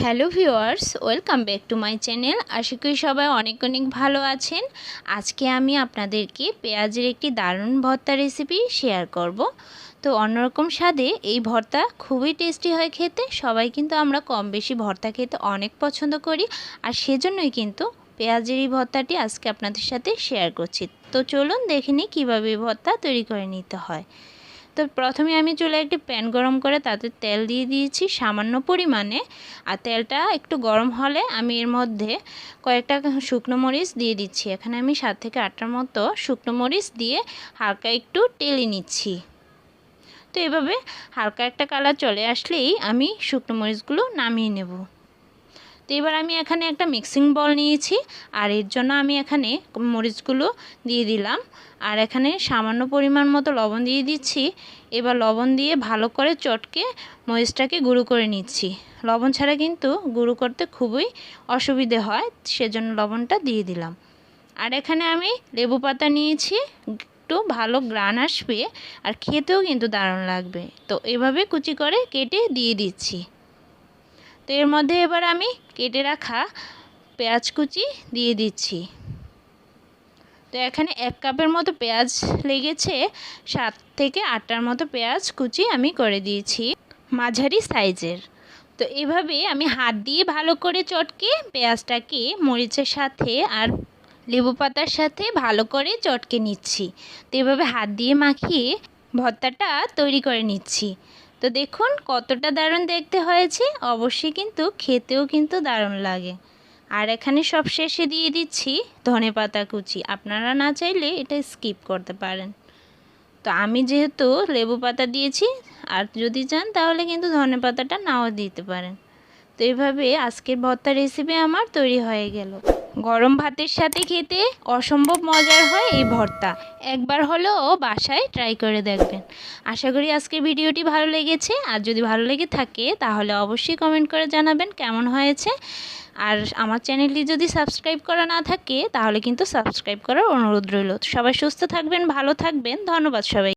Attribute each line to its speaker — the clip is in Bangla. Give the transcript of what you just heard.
Speaker 1: Hello viewers, welcome back to my channel. আশা করি সবাই অনেক অনেক ভালো আছেন। আজকে আমি আপনাদেরকে পেঁয়াজের একটি দারুণ ভর্তা রেসিপি শেয়ার করব। তো অন্যরকম স্বাদে এই ভর্তা খুবই টেস্টি হয় খেতে। সবাই কিন্তু আমরা কম বেশি ভর্তা খেতে অনেক পছন্দ করি, আর সেজন্যই কিন্তু পেঁয়াজের এই ভর্তাটি আজকে আপনাদের সাথে শেয়ার করছি। তো চলুন দেখে নিই কীভাবে এই ভর্তা তৈরি করে নিতে হয়। তো প্রথমে আমি চুলায় একটি প্যান গরম করে তাতে তেল দিয়ে দিয়েছি সামান্য পরিমাণে। আর তেলটা একটু গরম হলে আমি এর মধ্যে কয়েকটা শুকনো মরিচ দিয়ে দিচ্ছি। এখানে আমি 7 থেকে 8টার মতো শুকনো মরিচ দিয়ে হালকা একটু টেলে নিচ্ছি। তো এভাবে হালকা একটা কালার চলে আসলেই আমি শুকনো মরিচগুলো নামিয়ে নেব। তো এবার আমি এখানে একটা মিক্সিং বল নিয়েছি, আর এর জন্য আমি এখানে মরিচগুলো দিয়ে দিলাম, আর এখানে সামান্য পরিমাণ মতো লবণ দিয়ে দিচ্ছি। এবার লবণ দিয়ে ভালো করে চটকে মরিচটাকে গুঁড়ো করে নিচ্ছি। লবণ ছাড়া কিন্তু গুঁড়ো করতে খুবই অসুবিধে হয়, সেজন্য লবণটা দিয়ে দিলাম। আর এখানে আমি লেবু পাতা নিয়েছি, একটু ভালো গ্রান আসবে আর খেতেও কিন্তু দারুণ লাগবে। তো এভাবে কুচি করে কেটে দিয়ে দিচ্ছি। তো এর মধ্যে এবার আমি কেটে রাখা পেঁয়াজ কুচি দিয়ে দিচ্ছি। তো এখানে 1 কাপের মতো পেঁয়াজ লেগেছে। 7 থেকে 8টার মতো পেঁয়াজ কুচি আমি করে দিয়েছি, মাঝারি সাইজের। তো এভাবে আমি হাত দিয়ে ভালো করে চটকে পেঁয়াজটাকে মরিচের সাথে আর লেবু পাতার সাথে ভালো করে চটকে নিচ্ছি। তো এভাবে হাত দিয়ে মাখিয়ে ভর্তাটা তৈরি করে নিচ্ছি। তো দেখুন কতটা দারুণ দেখতে হয়েছে, অবশ্যই কিন্তু খেতেও কিন্তু দারুণ লাগে। আর এখানে সব শেষে দিয়ে দিচ্ছি ধনেপাতা কুচি। আপনারা না চাইলে এটা স্কিপ করতে পারেন। তো আমি যেহেতু লেবু পাতা দিয়েছি, আর যদি চান তাহলে কিন্তু ধনেপাতাটা নাও দিতে পারেন। তো এইভাবে আজকের ভর্তা রেসিপি আমার তৈরি হয়ে গেল। গরম ভাতের সাথে খেতে অসম্ভব মজার হয় এই ভর্তা। একবার হলেও বাসায় ট্রাই করে দেখবেন। আশা করি আজকের ভিডিওটি ভালো লেগেছে, আর যদি ভালো লেগে থাকে তাহলে অবশ্যই কমেন্ট করে জানাবেন কেমন হয়েছে। আর আমার চ্যানেলটি যদি সাবস্ক্রাইব করা না থাকে তাহলে কিন্তু সাবস্ক্রাইব করার অনুরোধ রইল। সবাই সুস্থ থাকবেন, ভালো থাকবেন। ধন্যবাদ সবাই।